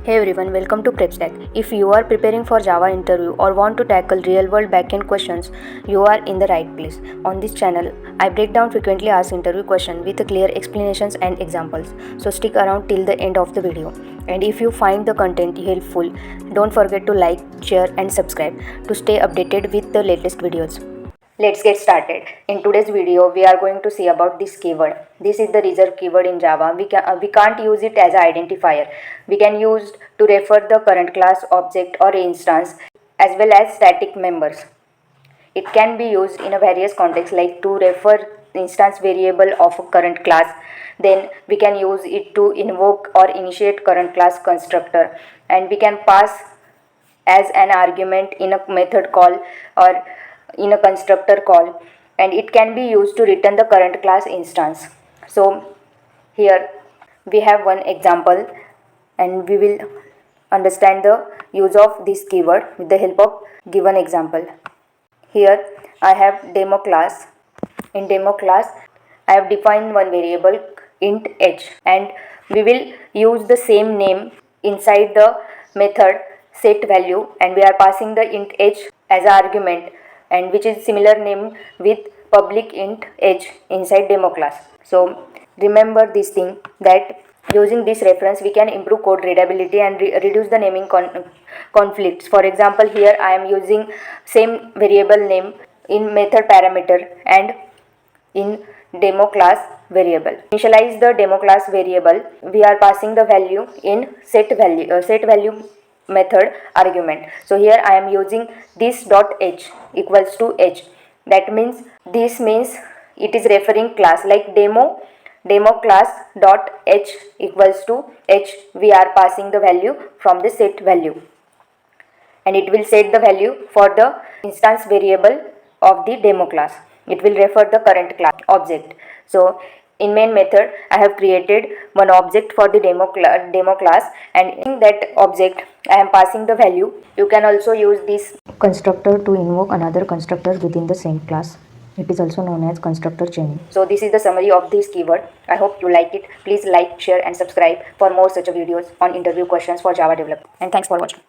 Hey everyone, welcome to PrepStack. If you are preparing for Java interview or want to tackle real-world backend questions, you are in the right place. On this channel, I break down frequently asked interview questions with clear explanations and examples. So stick around till the end of the video. And if you find the content helpful, don't forget to like, share and subscribe to stay updated with the latest videos. Let's get started. In today's video, we are going to see about this keyword. This is the reserved keyword in Java. We can't use it as an identifier. We can use to refer the current class, object or instance as well as static members. It can be used in a various contexts like to refer instance variable of a current class. Then we can use it to invoke or initiate current class constructor, and we can pass as an argument in a method call or in a constructor call, and it can be used to return the current class instance. So here we have one example and we will understand the use of this keyword with the help of given example. Here I have demo class. In demo class I have defined one variable int h, and we will use the same name inside the method set value, and we are passing the int h as an argument, and which is similar name with public int h inside demo class. So remember this thing, that using this reference we can improve code readability and reduce the naming conflicts. For example, here I am using same variable name in method parameter and in demo class variable. Initialize the demo class variable. We are passing the value in set value method argument. So here I am using this dot h equals to h. That means this means it is referring class like demo class dot h equals to h. We are passing the value from the set value, and it will set the value for the instance variable of the demo class. It will refer the current class object. So in main method I have created one object for the demo class, and in that object I am passing the value. You can also use this constructor to invoke another constructor within the same class. It is also known as constructor chaining. So this is the summary of this keyword. I hope you like it. Please like, share and subscribe for more such videos on interview questions for Java development. And thanks for watching.